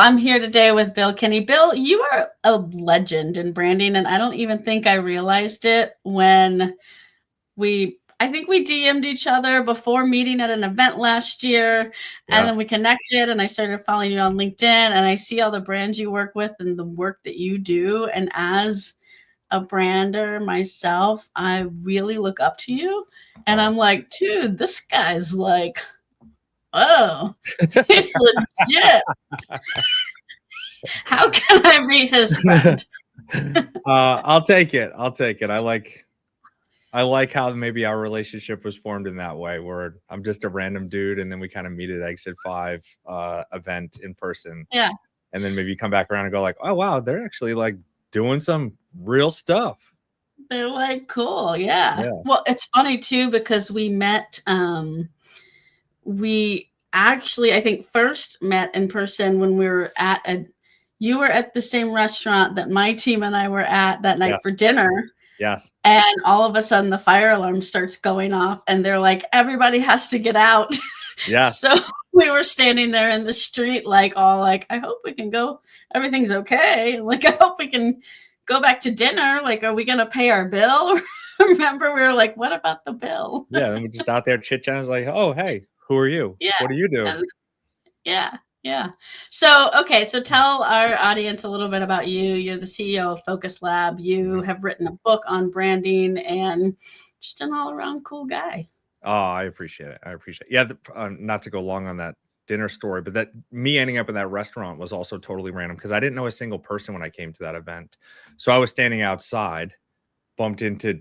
I'm here today with Bill Kenney. Bill, you are a legend in branding, and I don't even think I realized it when I think we DM'd each other before meeting at an event last year, and Yeah. then we connected, and I started following you on LinkedIn, and I see all the brands you work with and the work that you do. And as a brander myself, I really look up to you, and I'm like, dude, this guy's like, oh, he's legit. How can I be his friend? I'll take it. I like how maybe our relationship was formed in that way, where I'm just a random dude, and then we kind of meet at Exit 5 event in person. Yeah. And then maybe you come back around and go like, oh wow, they're actually like doing some real stuff. They're like, cool. Yeah. Well, it's funny too, because we met, we actually, I think, first met in person when we were you were at the same restaurant that my team and I were at that night for dinner. Yes. And all of a sudden the fire alarm starts going off and they're like, everybody has to get out. Yeah. So we were standing there in the street, like all like, I hope we can go. Everything's okay. Like, I hope we can go back to dinner. Like, are we going to pay our bill? Remember, we were like, what about the bill? Yeah. And we're just out there chit chatting, like, oh, hey, who are you? Yeah. What do you do? Yeah. Yeah. So, okay. So tell our audience a little bit about you. You're the CEO of Focus Lab. You have written a book on branding and just an all around cool guy. Oh, I appreciate it. Yeah. Not to go long on that dinner story, but that me ending up in that restaurant was also totally random because I didn't know a single person when I came to that event. So I was standing outside, bumped into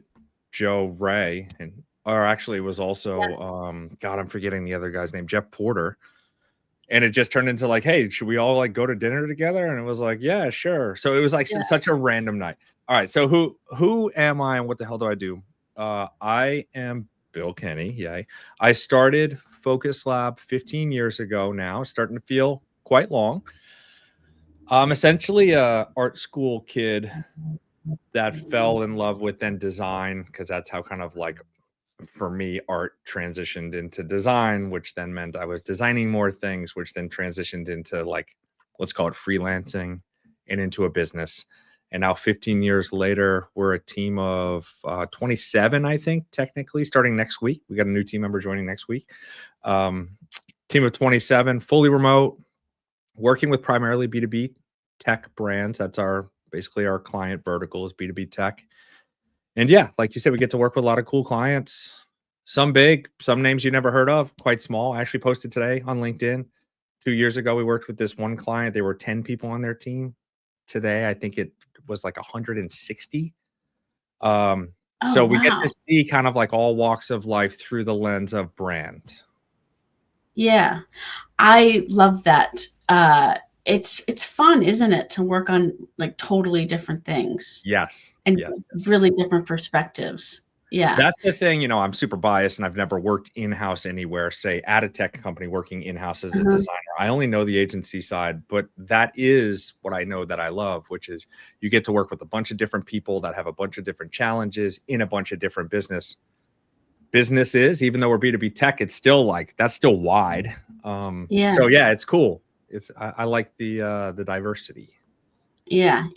Joe Ray, or actually it was also, God, I'm forgetting the other guy's name, Jeff Porter. And it just turned into like, hey, should we all like go to dinner together? And it was like, yeah, sure. So it was like such a random night. All right. So who am I and what the hell do I do? I am Bill Kenney. Yay. I started Focus Lab 15 years ago now, starting to feel quite long. I'm essentially a art school kid that fell in love with then design, because that's how kind of like for me, art transitioned into design, which then meant I was designing more things, which then transitioned into like, let's call it freelancing and into a business. And now 15 years later, we're a team of 27, I think, technically, starting next week. We got a new team member joining next week. Team of 27, fully remote, working with primarily B2B tech brands. That's basically our client vertical is B2B tech. And yeah, like you said, we get to work with a lot of cool clients, some big, some names you never heard of, quite small. I actually posted today on LinkedIn. 2 years ago, we worked with this one client. There were 10 people on their team. Today, I think it was like 160. So we get to see kind of like all walks of life through the lens of brand. Yeah, I love that. It's fun, isn't it, to work on like totally different things? Yes. And yes. really different perspectives. Yeah. That's the thing, I'm super biased and I've never worked in-house anywhere, say at a tech company working in-house as a designer. I only know the agency side, but that is what I know that I love, which is you get to work with a bunch of different people that have a bunch of different challenges in a bunch of different businesses. Even though we're B2B tech, it's still like, that's still wide. So yeah, it's cool. I like the diversity. Yeah.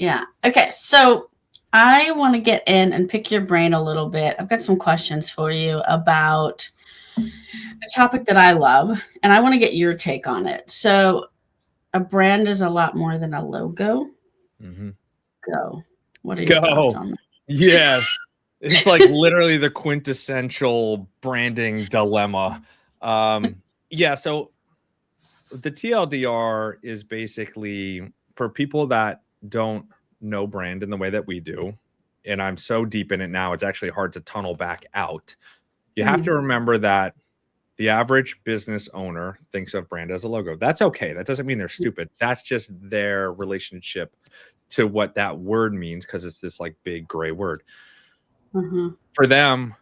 Okay. So I want to get in and pick your brain a little bit. I've got some questions for you about a topic that I love, and I want to get your take on it. So a brand is a lot more than a logo. Go. What are your thoughts on that? Yeah. It's like literally the quintessential branding dilemma. Yeah. So the TLDR is basically for people that don't know brand in the way that we do. And I'm so deep in it now, it's actually hard to tunnel back out. You have to remember that the average business owner thinks of brand as a logo. That's okay. That doesn't mean they're stupid. That's just their relationship to what that word means, because it's this like big gray word. For them,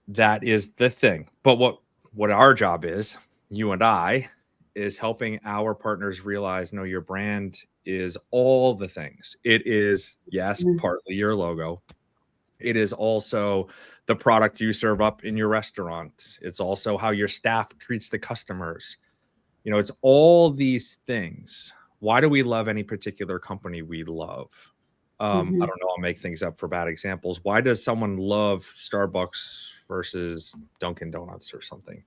that is the thing. But what our job is, you and I, is helping our partners realize, no, your brand is all the things. It is, yes, partly your logo. It is also the product you serve up in your restaurant. It's also how your staff treats the customers. It's all these things, why do we love any particular company we love? I Mhm. don't know. I'll make things up for bad examples. Why does someone love Starbucks versus Dunkin' Donuts or something?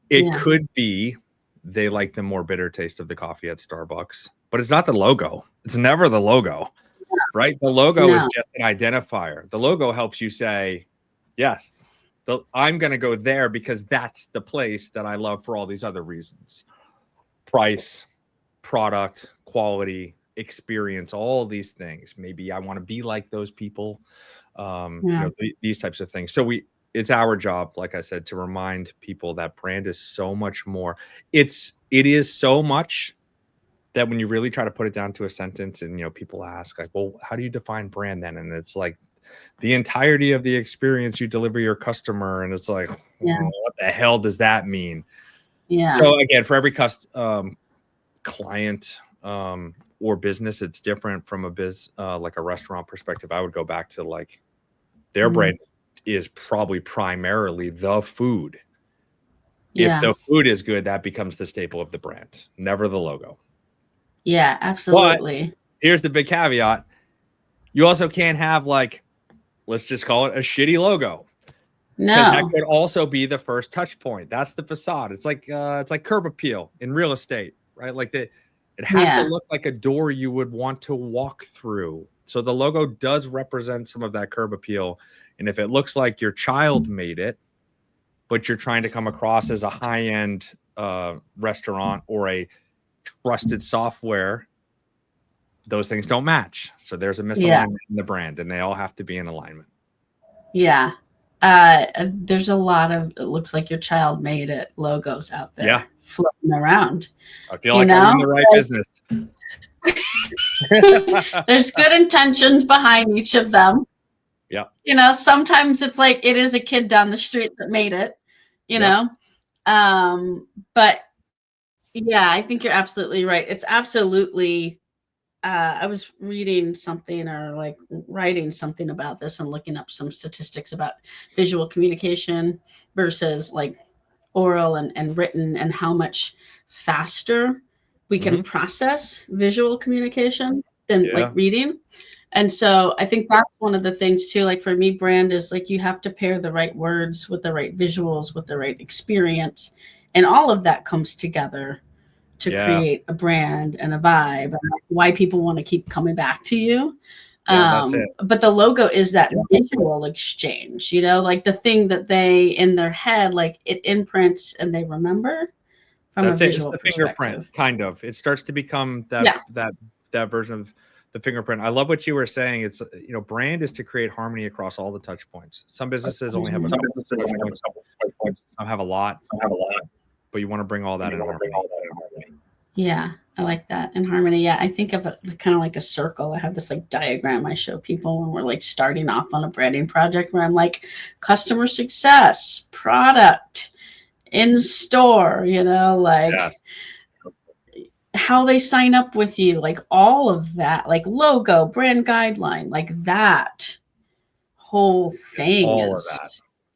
It Yeah. could be they like the more bitter taste of the coffee at Starbucks, but it's not the logo. It's never the logo, right? The logo is No. just an identifier. The logo helps you say, yes, I'm going to go there because that's the place that I love for all these other reasons. Price, product, quality, experience, all these things. Maybe I want to be like those people. Yeah. These types of things. So it's our job, like I said, to remind people that brand is so much more. It is so much that when you really try to put it down to a sentence, and people ask like, well, how do you define brand then? And it's like the entirety of the experience you deliver your customer. And it's like, Yeah. what the hell does that mean? Yeah. So again, for every client or business, it's different. From like a restaurant perspective, I would go back to like their brand is probably primarily the food. If the food is good, that becomes the staple of the brand, never the logo. Yeah, absolutely. But here's the big caveat. You also can't have like, let's just call it a shitty logo. Because that could also be the first touch point. That's the facade. It's like curb appeal in real estate, right? Like it has to look like a door you would want to walk through. So the logo does represent some of that curb appeal. And if it looks like your child made it, but you're trying to come across as a high-end restaurant or a trusted software, those things don't match. So there's a misalignment in the brand, and they all have to be in alignment. Yeah. There's a lot of, it looks like your child made it logos out there floating around. I feel like I'm in the right business. There's good intentions behind each of them. Yeah. Sometimes it's like it is a kid down the street that made it, know. But yeah, I think you're absolutely right. It's absolutely I was reading something or like writing something about this and looking up some statistics about visual communication versus like oral and written, and how much faster we can process visual communication than like reading. And so I think that's one of the things too, like for me, brand is like, you have to pair the right words with the right visuals, with the right experience. And all of that comes together to create a brand and a vibe, and why people want to keep coming back to you. That's it. But the logo is that visual exchange, like the thing that they in their head, like it imprints and they remember from a visual perspective. It's the fingerprint, kind of. It starts to become that version of the fingerprint. I love what you were saying. It's brand is to create harmony across all the touch points. Some businesses only have a couple of touch points. Some have a lot. But you want to bring all that in harmony. Yeah, I like that. In harmony. Yeah, I think of it kind of like a circle. I have this like diagram I show people when we're like starting off on a branding project, where I'm like customer success, product, in store, like how they sign up with you, like all of that, like logo, brand guideline, like that whole thing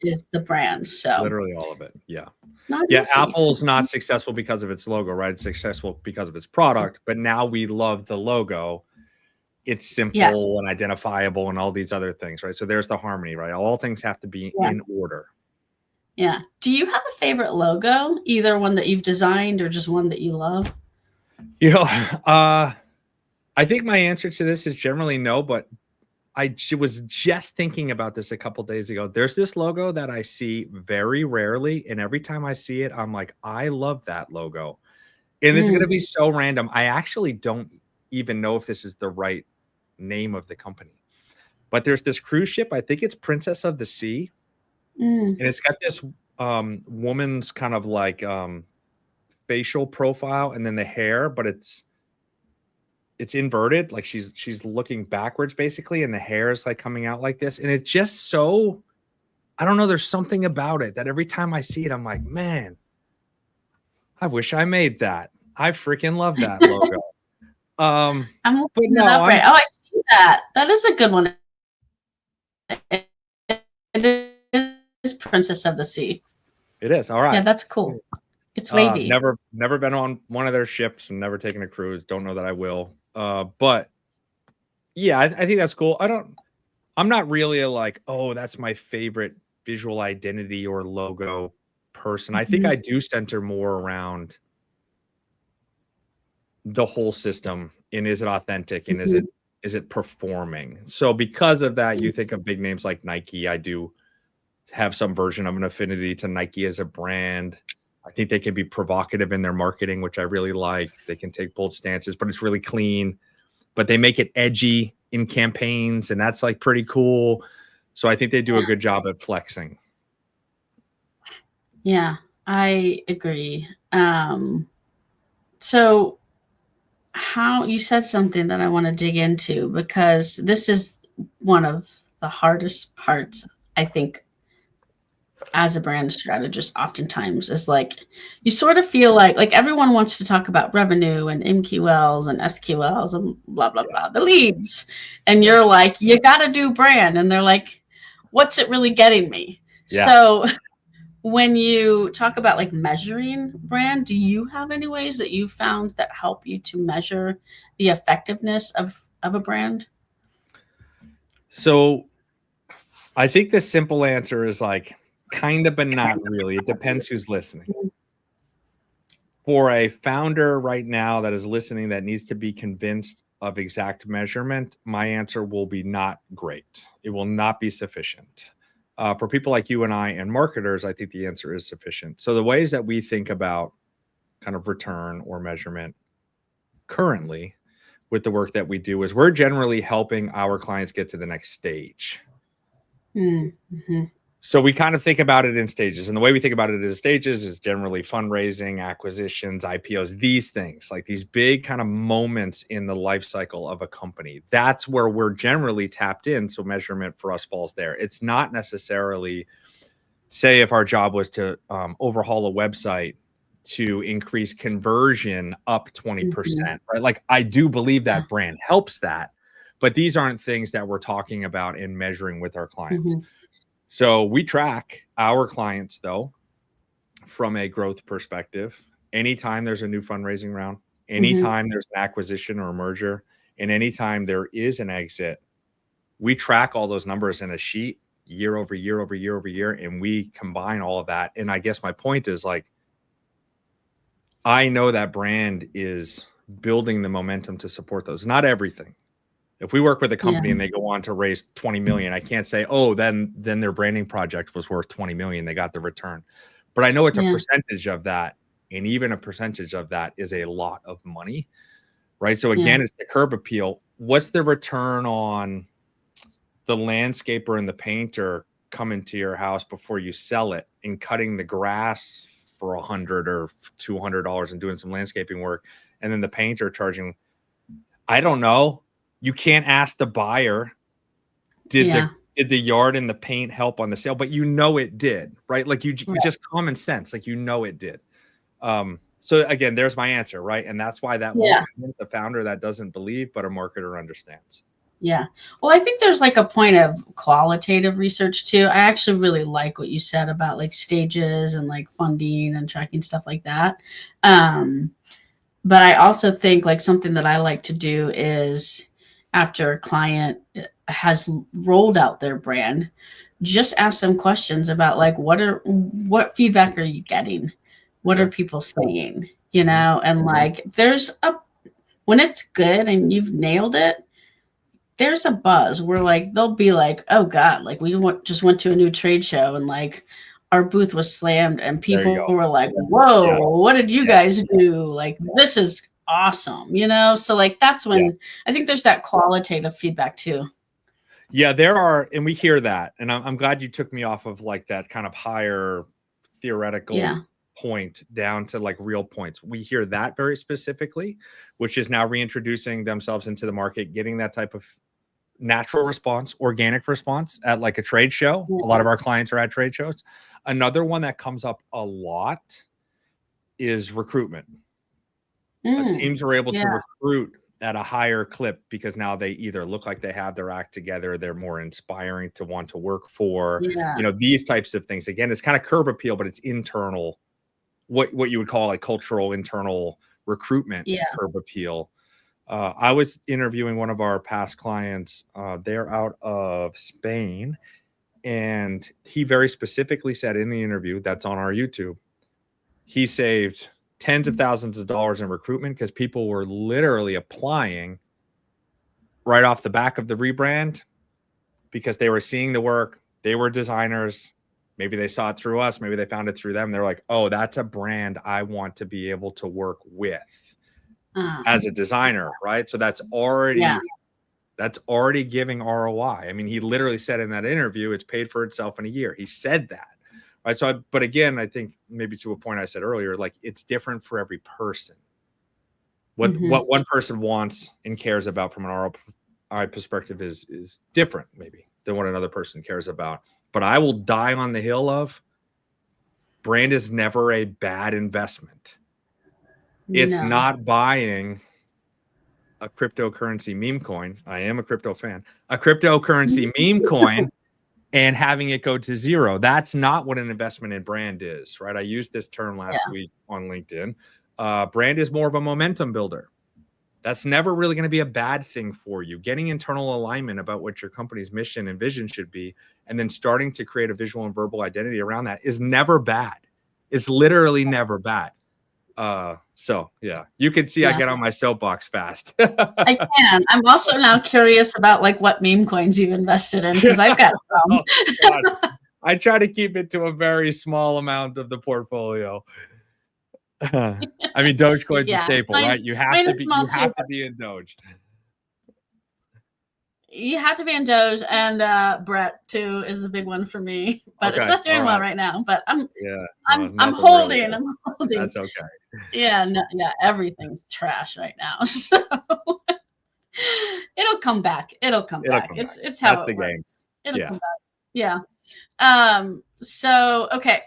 is the brand. So literally all of it. Yeah. It's not easy. Apple's not successful because of its logo, right? It's successful because of its product, but now we love the logo. It's simple and identifiable and all these other things, right? So there's the harmony, right? All things have to be in order. Yeah. Do you have a favorite logo? Either one that you've designed or just one that you love? I think my answer to this is generally no, but I was just thinking about this a couple days ago. There's this logo that I see very rarely, and every time I see it, I'm like, I love that logo. And this is going to be so random. I actually don't even know if this is the right name of the company, but there's this cruise ship. I think it's Princess of the Sea, and it's got this woman's kind of like facial profile, and then the hair, but it's inverted, like she's looking backwards basically, and the hair is like coming out like this, and it's just so, I don't know, there's something about it that every time I see it, I'm like, man, I wish I made that. I freaking love that logo. I'm looking it up right. Oh, I see that. That is a good one. It is Princess of the Sea. It is. All right. Yeah, that's cool. It's wavy. Never been on one of their ships and never taken a cruise. Don't know that I will. But yeah, I think that's cool. I'm not really a like, oh, that's my favorite visual identity or logo person. I think I do center more around the whole system and is it authentic and is it performing? So because of that, you think of big names like Nike. I do have some version of an affinity to Nike as a brand. I think they can be provocative in their marketing, which I really like. They can take bold stances, but it's really clean. But they make it edgy in campaigns, and that's like pretty cool. So I think they do a good job at flexing. Yeah, I agree. So how you said something that I want to dig into, because this is one of the hardest parts, I think, as a brand strategist, oftentimes is like you sort of feel like everyone wants to talk about revenue and MQLs and SQLs and blah blah blah, the leads, and you're like, you got to do brand, and they're like, what's it really getting me? So when you talk about like measuring brand, do you have any ways that you found that help you to measure the effectiveness of a brand? So I think the simple answer is like kind of, but not really. It depends who's listening. For a founder right now that is listening that needs to be convinced of exact measurement, my answer will be not great. It will not be sufficient. For people like you and I and marketers, I think the answer is sufficient. So the ways that we think about kind of return or measurement currently with the work that we do is we're generally helping our clients get to the next stage. So we kind of think about it in stages. And the way we think about it in stages is generally fundraising, acquisitions, IPOs, these things, like these big kind of moments in the life cycle of a company. That's where we're generally tapped in. So measurement for us falls there. It's not necessarily, say, if our job was to overhaul a website to increase conversion up 20%, right? Like I do believe that brand helps that, but these aren't things that we're talking about in measuring with our clients. So we track our clients, though, from a growth perspective. Anytime there's a new fundraising round, anytime there's an acquisition or a merger, and anytime there is an exit, we track all those numbers in a sheet year over year over year over year, and we combine all of that. And I guess my point is like, I know that brand is building the momentum to support those. Not everything. If we work with a company and they go on to raise 20 million, I can't say, oh, then their branding project was worth 20 million. They got the return. But I know it's a percentage of that. And even a percentage of that is a lot of money, right? So again, it's the curb appeal. What's the return on the landscaper and the painter coming to your house before you sell it and cutting the grass for $100 or $200 and doing some landscaping work? And then the painter charging, I don't know. You can't ask the buyer, did the yard and the paint help on the sale? But you know it did, right? Like you just common sense, like you know it did. So again, there's my answer, right? And that's why that the founder that doesn't believe, but a marketer understands. Yeah. Well, I think there's like a point of qualitative research too. I actually really like what you said about like stages and like funding and tracking stuff like that. But I also think like something that I like to do is after a client has rolled out their brand, just ask them questions about like, what feedback are you getting? What are people saying? You know, and like when it's good and you've nailed it, there's a buzz where like they'll be like, oh God, like we just went to a new trade show and like our booth was slammed and people were like, whoa, what did you guys do? Like, this is awesome, you know? So like, that's when I think there's that qualitative feedback too. Yeah, there are, and we hear that. And I'm glad you took me off of like that kind of higher theoretical point down to like real points. We hear that very specifically, which is now reintroducing themselves into the market, getting that type of natural response, organic response at like a trade show. A lot of our clients are at trade shows. Another one that comes up a lot is recruitment. Teams are able to recruit at a higher clip because now they either look like they have their act together, they're more inspiring to want to work for, you know, these types of things. Again, it's kind of curb appeal, but it's internal what you would call like cultural internal recruitment Yeah. curb appeal. I was interviewing one of our past clients. They're out of Spain, and he very specifically said in the interview that's on our YouTube, he saved tens of thousands of dollars in recruitment because people were literally applying right off the back of the rebrand because they were seeing the work. They were designers. Maybe they saw it through us. Maybe they found it through them. They're like, oh, that's a brand I want to be able to work with as a designer, right? So that's already giving ROI. I mean, he literally said in that interview, it's paid for itself in a year. He said that, right? So, but again, I think maybe to a point I said earlier, like it's different for every person. What one person wants and cares about from an ROI perspective is different maybe than what another person cares about. But I will die on the hill of brand is never a bad investment. It's not buying a cryptocurrency meme coin. I am a crypto fan. A cryptocurrency meme coin and having it go to zero. That's not what an investment in brand is, right? I used this term last week on LinkedIn. Brand is more of a momentum builder. That's never really going to be a bad thing for you. Getting internal alignment about what your company's mission and vision should be, and then starting to create a visual and verbal identity around that is never bad. It's literally never bad. So yeah, you can see I get on my soapbox fast. I can. I'm also now curious about like what meme coins you've invested in because I've got some. Oh, I try to keep it to a very small amount of the portfolio. I mean, Dogecoin's a staple, right? You have to be in Doge. You have to be in Doge, and Brett too is a big one for me. But it's not doing well right now. But I'm holding. Really. I'm holding. That's okay. Yeah, everything's trash right now. So it'll come back. It'll come back. It's how it works. Game. It'll come back. Yeah. So okay.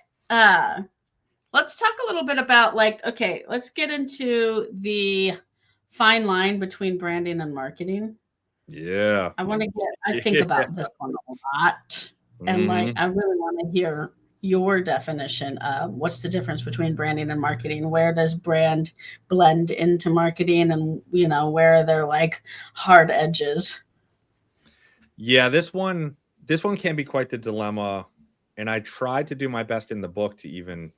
Let's talk a little bit about let's get into the fine line between branding and marketing. Yeah. I think about this one a lot. And I really want to hear your definition of what's the difference between branding and marketing. Where does brand blend into marketing, and where are there like hard edges? Yeah, this one can be quite the dilemma. And I tried to do my best in the book to even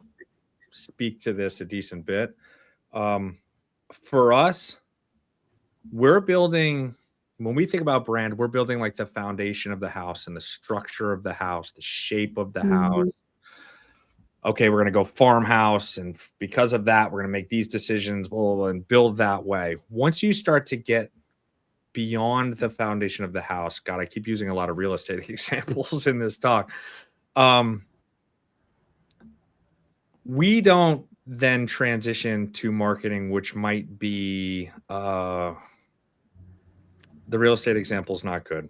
speak to this a decent bit. For us, when we think about brand, we're building like the foundation of the house and the structure of the house, the shape of the house. Okay, we're going to go farmhouse. And because of that, we're going to make these decisions and build that way. Once you start to get beyond the foundation of the house, God, I keep using a lot of real estate examples in this talk. We don't then transition to marketing, which might be the real estate example is not good.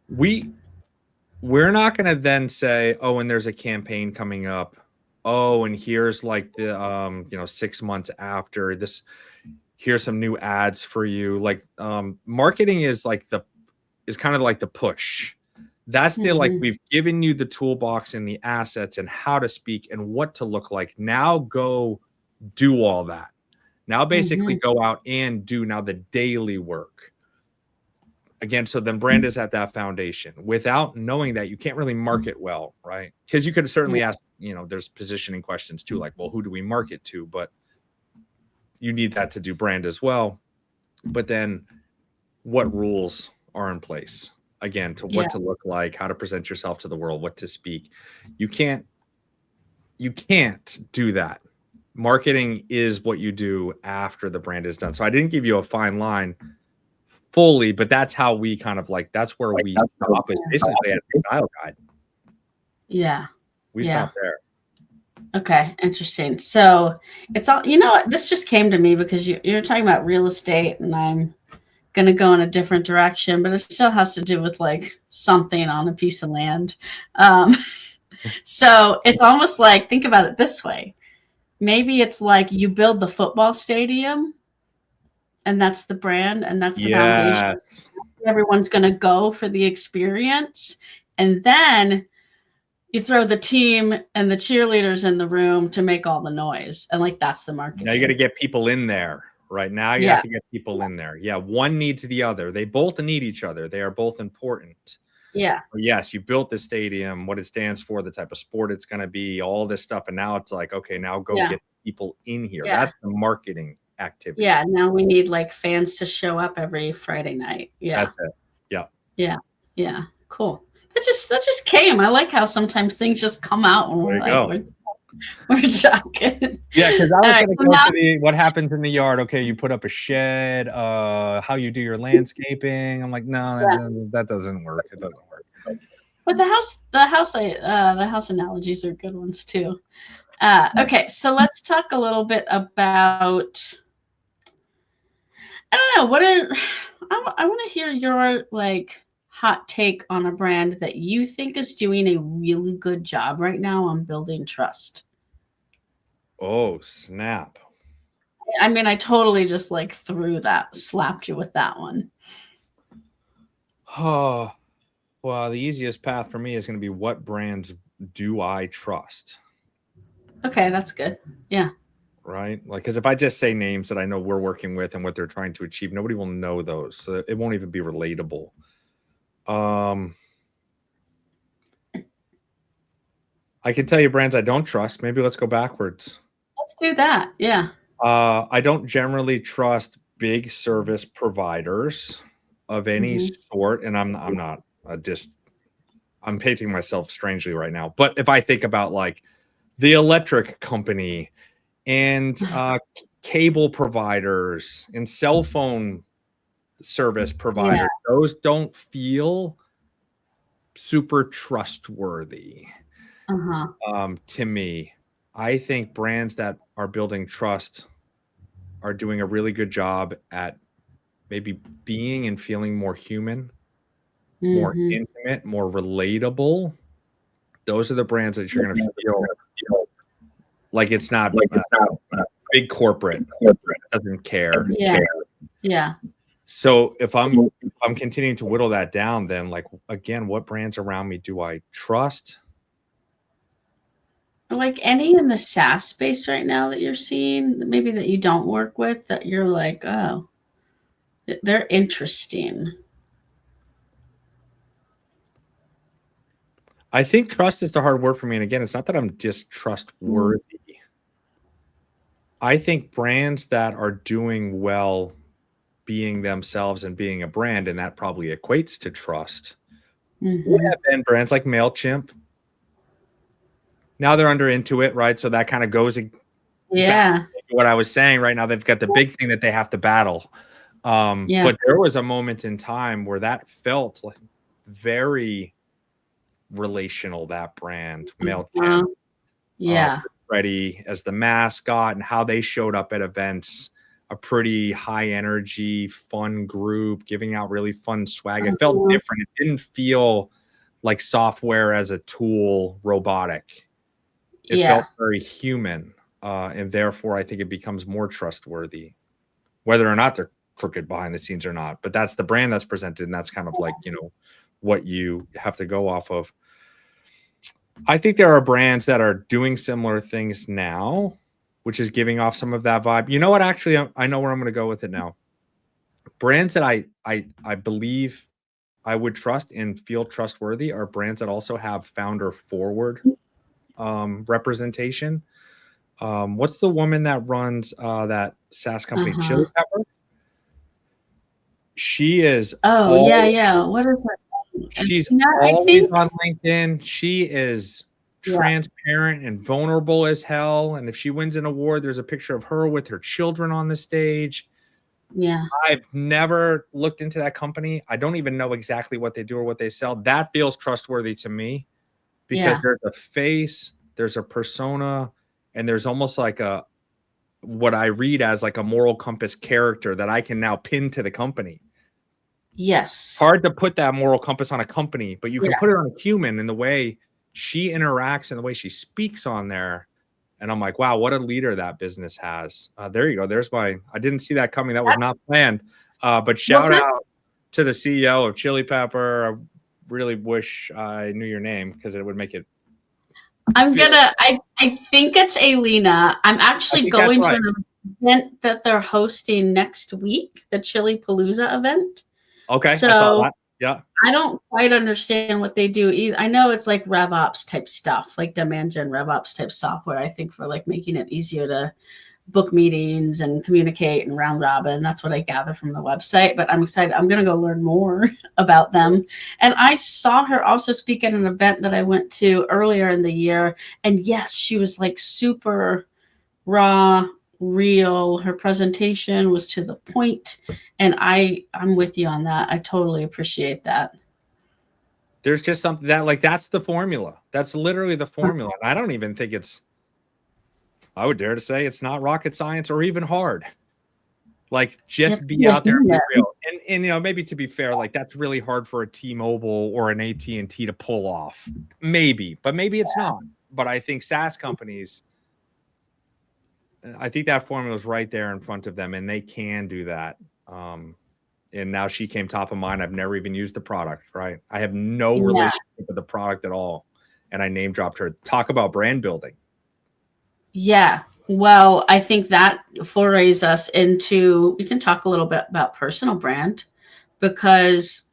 We're not going to then say, oh, and there's a campaign coming up. Oh, and here's like the 6 months after this, here's some new ads for you. Like marketing is kind of like the push. That's the we've given you the toolbox and the assets and how to speak and what to look like. Now go do all that. Now basically go out and do now the daily work. Again, so then brand is at that foundation. Without knowing that, you can't really market well, right? Because you could certainly ask, there's positioning questions too, like, well, who do we market to? But you need that to do brand as well. But then what rules are in place? Again, to what to look like, how to present yourself to the world, what to speak. You can't do that. Marketing is what you do after the brand is done. So I didn't give you a fine line fully, but that's how we kind of that's where we stop is basically at the style guide. Yeah. We stop there. Okay, interesting. So it's all, this just came to me because you're talking about real estate, and I'm going to go in a different direction, but it still has to do with like something on a piece of land. So it's almost like, think about it this way. Maybe it's like you build the football stadium, and that's the brand, and that's the foundation. Everyone's going to go for the experience. And then, you throw the team and the cheerleaders in the room to make all the noise. And like, that's the marketing. Now you got to get people in there. Right now, you have to get people in there. Yeah, one needs the other. They both need each other. They are both important. Yeah. Yes, you built the stadium, what it stands for, the type of sport it's going to be, all this stuff. And now it's like, okay, now go get people in here. That's the marketing activity. Yeah. Now we need like fans to show up every Friday night. Yeah. That's it. Yeah. Yeah. Yeah. Cool. That just came. I like how sometimes things just come out when we're like, we're shocking. Yeah, because I was going to go to what happens in the yard. Okay, you put up a shed. How you do your landscaping? I'm like, no, that doesn't work. It doesn't work. But the house analogies are good ones too. Okay, so let's talk a little bit about. I don't know. I want to hear your like hot take on a brand that you think is doing a really good job right now on building trust. Oh, snap. I mean, I totally just like slapped you with that one. Oh, well, the easiest path for me is going to be, what brands do I trust? Okay, that's good. Yeah. Right? Like, because if I just say names that I know we're working with and what they're trying to achieve, nobody will know those. So it won't even be relatable. I can tell you brands I don't trust. Maybe let's go backwards. Let's do that. Yeah. I don't generally trust big service providers of any sort, and I'm painting myself strangely right now. But if I think about like the electric company and cable providers and cell phone service providers, those don't feel super trustworthy to me. I think brands that are building trust are doing a really good job at maybe being and feeling more human, more intimate, more relatable. Those are the brands that you're going to feel like it's not big corporate doesn't care. Yeah. So if I'm continuing to whittle that down, then like, again, what brands around me do I trust? Like any in the SaaS space right now that you're seeing, maybe that you don't work with, that you're like, oh, they're interesting. I think trust is the hard word for me. And again, it's not that I'm distrustworthy. I think brands that are doing well being themselves and being a brand, and that probably equates to trust, would have been brands like MailChimp. Now they're under Intuit, right? So that kind of goes back to what I was saying. Right now, they've got the big thing that they have to battle. But there was a moment in time where that felt like very relational, that brand, MailChimp. Freddie as the mascot and how they showed up at events, a pretty high energy, fun group, giving out really fun swag. It felt different. It didn't feel like software as a tool, robotic. It felt very human. And therefore, I think it becomes more trustworthy, whether or not they're crooked behind the scenes or not. But that's the brand that's presented. And that's kind of like, what you have to go off of. I think there are brands that are doing similar things now, which is giving off some of that vibe. You know what? Actually, I know where I'm going to go with it now. Brands that I believe I would trust and feel trustworthy are brands that also have founder forward representation. What's the woman that runs that SaaS company, Chili Pepper? She is. What is her? She's always on LinkedIn. She is transparent and vulnerable as hell. And if she wins an award, there's a picture of her with her children on the stage. Yeah. I've never looked into that company. I don't even know exactly what they do or what they sell. That feels trustworthy to me because there's a face, there's a persona, and there's almost like what I read as like a moral compass character that I can now pin to the company. Yes. Hard to put that moral compass on a company, but you can put it on a human in the way she interacts and the way she speaks on there. And I'm like, wow, what a leader that business has. There you go. I didn't see that coming. That was not planned. But shout out to the CEO of Chili Pepper. I really wish I knew your name because it would make it I think it's Alina. I'm I actually think that's going to right. an event that they're hosting next week, the Chili Palooza event. Okay, I saw So that. Yeah. I don't quite understand what they do either. I know it's like RevOps type stuff, like demand gen RevOps type software, I think, for like making it easier to book meetings and communicate and round robin. That's what I gather from the website, but I'm excited. I'm going to go learn more about them. And I saw her also speak at an event that I went to earlier in the year. And yes, she was like super raw, real. Her presentation was to the point. And I'm with you on that. I totally appreciate that. There's just something that like that's the formula. That's literally the formula. And I don't even think I would dare to say it's not rocket science or even hard. Like just be out there and be real. And you know, maybe to be fair, like that's really hard for a T-Mobile or an AT&T to pull off. Maybe, but maybe it's not. But I think SaaS companies, I think that formula is right there in front of them and they can do that. And now she came top of mind. I've never even used the product, right? I have no relationship with the product at all. And I name dropped her. Talk about brand building. Yeah. Well, I think that forays us into, we can talk a little bit about personal brand because,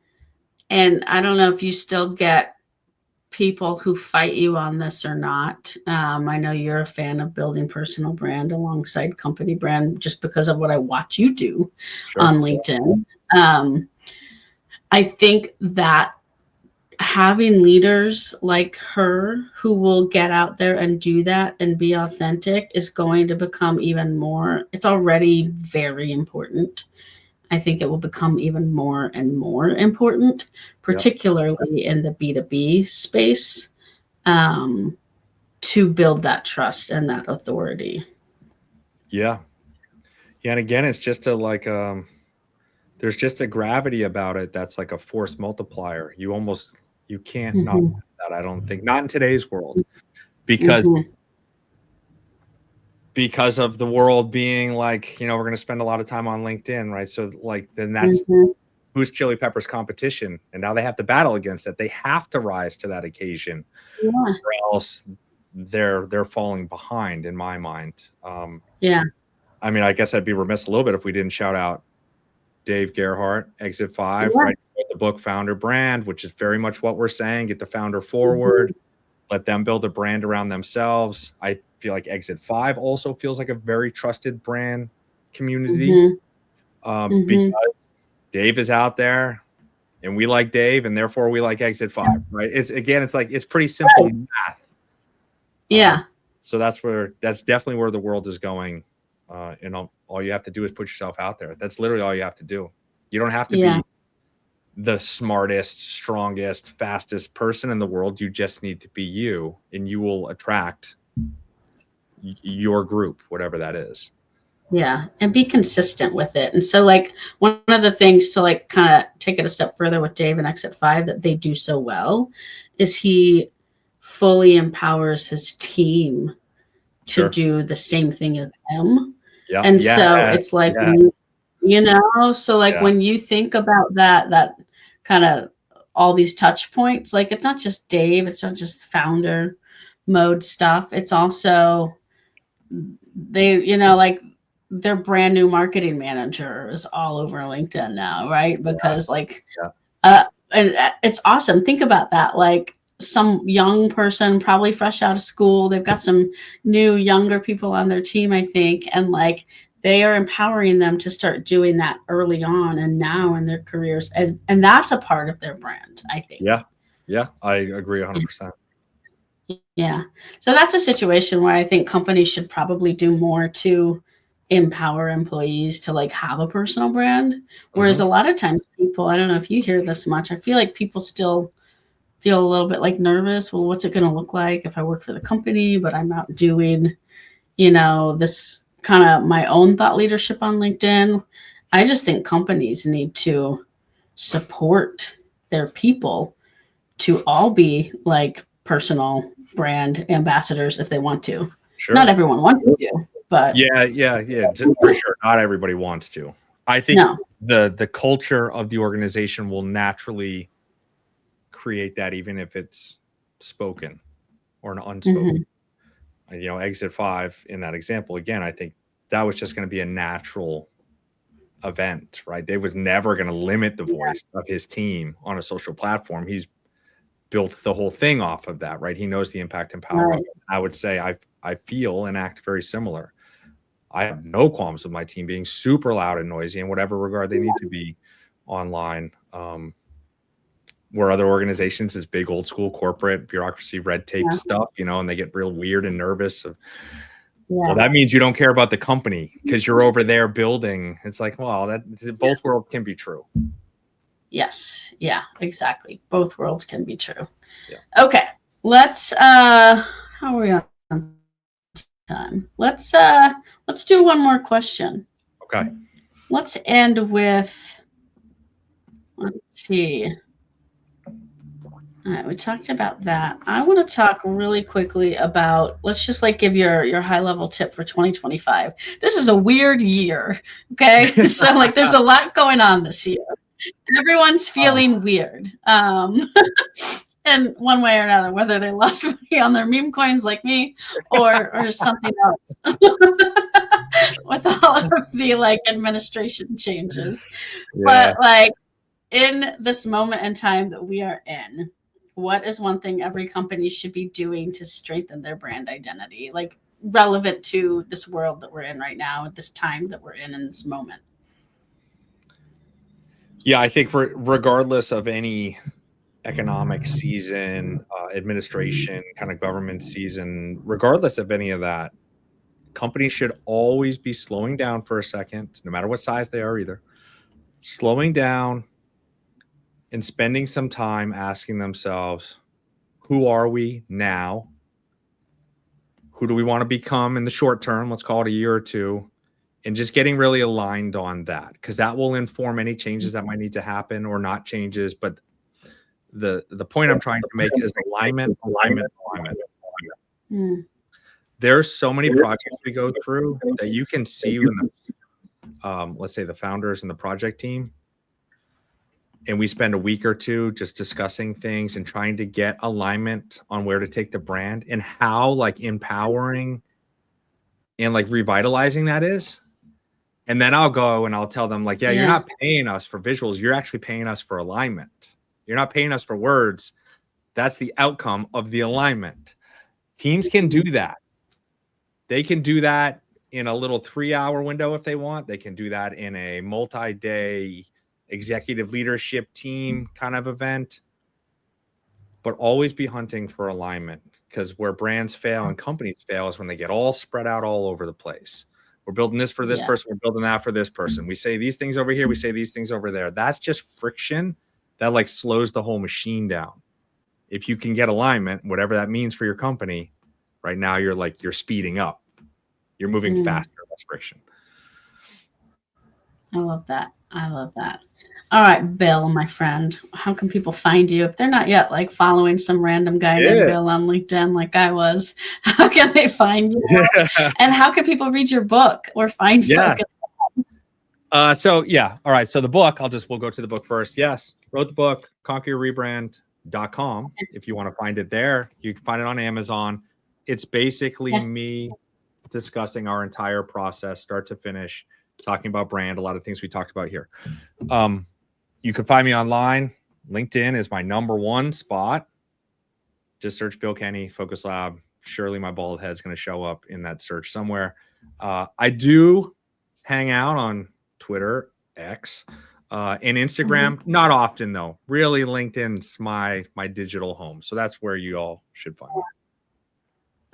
and I don't know if you still get people who fight you on this or not. I know you're a fan of building personal brand alongside company brand just because of what I watch you do on LinkedIn. I think that having leaders like her who will get out there and do that and be authentic is going to become even more, it's already very important. I think it will become even more and more important, particularly in the B2B space, to build that trust and that authority. Yeah. Yeah. And again, it's just there's just a gravity about it that's like a force multiplier. You can't not do that, I don't think. Not in today's world. Because of the world being like, you know, we're going to spend a lot of time on LinkedIn, right? So like, then that's who's Chili Pepper's competition. And now they have to battle against it. They have to rise to that occasion or else they're falling behind in my mind. I mean, I guess I'd be remiss a little bit if we didn't shout out Dave Gerhardt, Exit 5, right? The book Founder Brand, which is very much what we're saying. Get the founder forward. Let them build a brand around themselves. I feel like Exit 5 also feels like a very trusted brand community because Dave is out there and we like Dave and therefore we like Exit 5, right? It's like, it's pretty simple math. So that's definitely where the world is going. And all you have to do is put yourself out there. That's literally all you have to do. You don't have to be the smartest, strongest, fastest person in the world. You just need to be you, and you will attract your group, whatever that is. Yeah. And be consistent with it. And so like one of the things to like kind of take it a step further with Dave and Exit 5 that they do so well is he fully empowers his team to do the same thing as him. And so it's like, you know, so like when you think about that kind of all these touch points, like it's not just Dave, it's not just founder mode stuff. It's also they, you know, like their brand new marketing manager is all over LinkedIn now, right? Because and it's awesome. Think about that. Like some young person, probably fresh out of school, they've got some new younger people on their team, I think, and like they are empowering them to start doing that early on and now in their careers, and that's a part of their brand, I think. Yeah, I agree 100%. Yeah. So that's a situation where I think companies should probably do more to empower employees to like have a personal brand. Whereas a lot of times people, I don't know if you hear this much, I feel like people still feel a little bit like nervous. Well, what's it going to look like if I work for the company, but I'm not doing, you know, this kind of my own thought leadership on LinkedIn. I just think companies need to support their people to all be like personal brand ambassadors if they want to. Not everyone wants to, but for sure. Not everybody wants to. I think the culture of the organization will naturally create that, even if it's spoken. or an unspoken. Exit 5 in that example, again, I think that was just going to be a natural event, right? They was never going to limit the voice of his team on a social platform. He's built the whole thing off of that, right? He knows the impact and power. Right. I would say I feel and act very similar. I have no qualms with my team being super loud and noisy in whatever regard they need to be online. Where other organizations is big old school corporate bureaucracy, red tape stuff, and they get real weird and nervous. Well, that means you don't care about the company because you're over there building. It's like, well, that both worlds can be true. Yes. Yeah, exactly. Both worlds can be true. Yeah. Okay. Let's how are we on time? Let's do one more question. Okay. Let's end with, let's see. All right, we talked about that. I want to talk really quickly about, let's just give your high level tip for 2025. This is a weird year. Okay. So there's a lot going on this year. Everyone's feeling weird. In one way or another, whether they lost money on their meme coins like me or something else. With all of the administration changes. Yeah. But in this moment in time that we are in, what is one thing every company should be doing to strengthen their brand identity, relevant to this world that we're in right now, at this time that we're in this moment? Yeah, I think regardless of any economic season, administration, kind of government season, regardless of any of that, companies should always be slowing down for a second, no matter what size they are either, slowing down and spending some time asking themselves, who are we now? Who do we want to become in the short term? Let's call it a year or two. And just getting really aligned on that, because that will inform any changes that might need to happen or not changes. But the point I'm trying to make is alignment. There's so many projects we go through that you can see when let's say the founders and the project team, and we spend a week or two just discussing things and trying to get alignment on where to take the brand and how empowering and revitalizing that is. And then I'll go and I'll tell them you're not paying us for visuals. You're actually paying us for alignment. You're not paying us for words. That's the outcome of the alignment. Teams can do that. They can do that in a little 3-hour window if they want. They can do that in a multi-day executive leadership team kind of event. But always be hunting for alignment, because where brands fail and companies fail is when they get all spread out all over the place. We're building this for this person. We're building that for this person. We say these things over here. We say these things over there. That's just friction that slows the whole machine down. If you can get alignment, whatever that means for your company, right now you're speeding up. You're moving faster, less friction. I love that. All right, Bill, my friend, how can people find you if they're not yet following some random guy named Bill on LinkedIn like I was? How can they find you? And how can people read your book or find focus? All right. So the book, we'll go to the book first. Yes. Wrote the book, conqueryourrebrand.com. If you want to find it there, you can find it on Amazon. It's basically me discussing our entire process, start to finish, talking about brand, a lot of things we talked about here. You can find me online. LinkedIn is my #1 spot. Just search Bill Kenney, Focus Lab. Surely my bald head's going to show up in that search somewhere. I do hang out on Twitter, X, and Instagram. Not often, though. Really, LinkedIn's my digital home. So that's where you all should find me.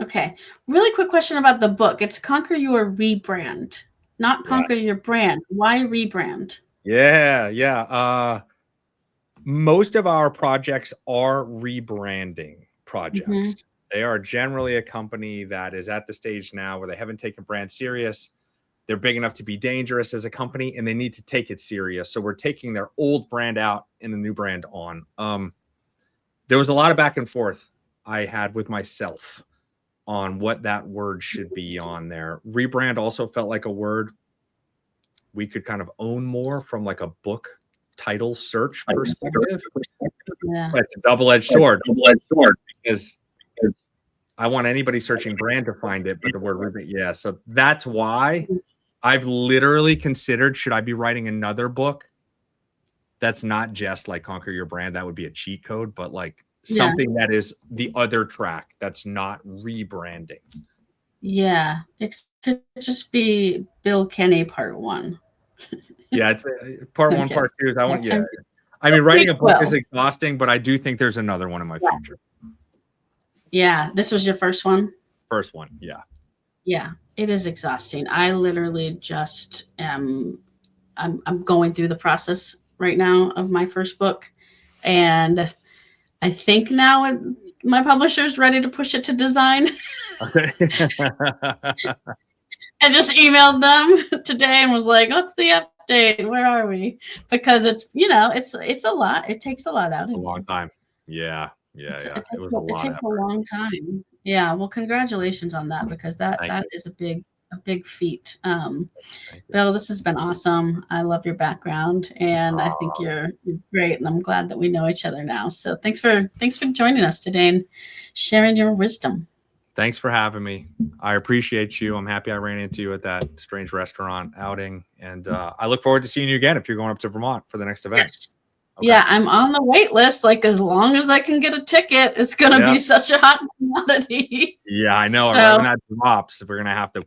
Okay. Really quick question about the book. It's Conquer Your Rebrand, not Conquer Your Brand. Why rebrand? Yeah. Most of our projects are rebranding projects. They are generally a company that is at the stage now where they haven't taken brand serious. They're big enough to be dangerous as a company, and they need to take it serious. So we're taking their old brand out and the new brand on. There was a lot of back and forth I had with myself on what that word should be on there. Rebrand also felt like a word we could kind of own more from a book title search perspective. But it's a double-edged sword because I want anybody searching brand to find it, but the word rebrand, yeah. So that's why I've literally considered, should I be writing another book that's not just like Conquer Your Brand? That would be a cheat code, but like something that is the other track that's not rebranding. Yeah, it could just be Bill Kenney Part 1. Yeah, it's part 1, Okay. part 2 is I want, yeah. I mean, writing a book Well, is exhausting, but I do think there's another one in my future. Yeah, this was your first one? First one, yeah. Yeah, it is exhausting. I literally just I'm going through the process right now of my first book, and I think now my publisher's ready to push it to design. Okay. I just emailed them today and was like, "What's the update? Where are we?" Because it's it's a lot. It takes a lot out of It's a you. long time. Yeah. It was a lot. It takes a long time. Yeah. Well, congratulations on that, because that is a big feat. Bill, this has been awesome. I love your background, and I think you're great. And I'm glad that we know each other now. So thanks for joining us today and sharing your wisdom. Thanks for having me. I appreciate you. I'm happy I ran into you at that strange restaurant outing, and I look forward to seeing you again if you're going up to Vermont for the next event. Yes. Okay. Yeah, I'm on the wait list. Like, as long as I can get a ticket, it's going to be such a hot commodity. Yeah, I know. So, when that drops, we're going to have to.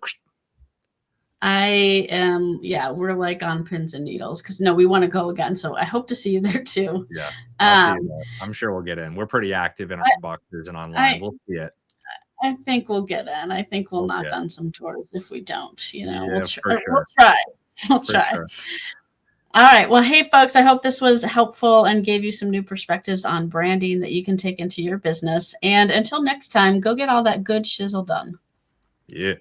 I am, we're like on pins and needles because we want to go again. So I hope to see you there too. Yeah, I'll see you there. I'm sure we'll get in. We're pretty active in our boxes and online. We'll see it. I think we'll get in. I think we'll knock on some doors if we don't. We'll try. We'll try. Sure. All right. Well, hey, folks, I hope this was helpful and gave you some new perspectives on branding that you can take into your business. And until next time, go get all that good shizzle done. Yeah.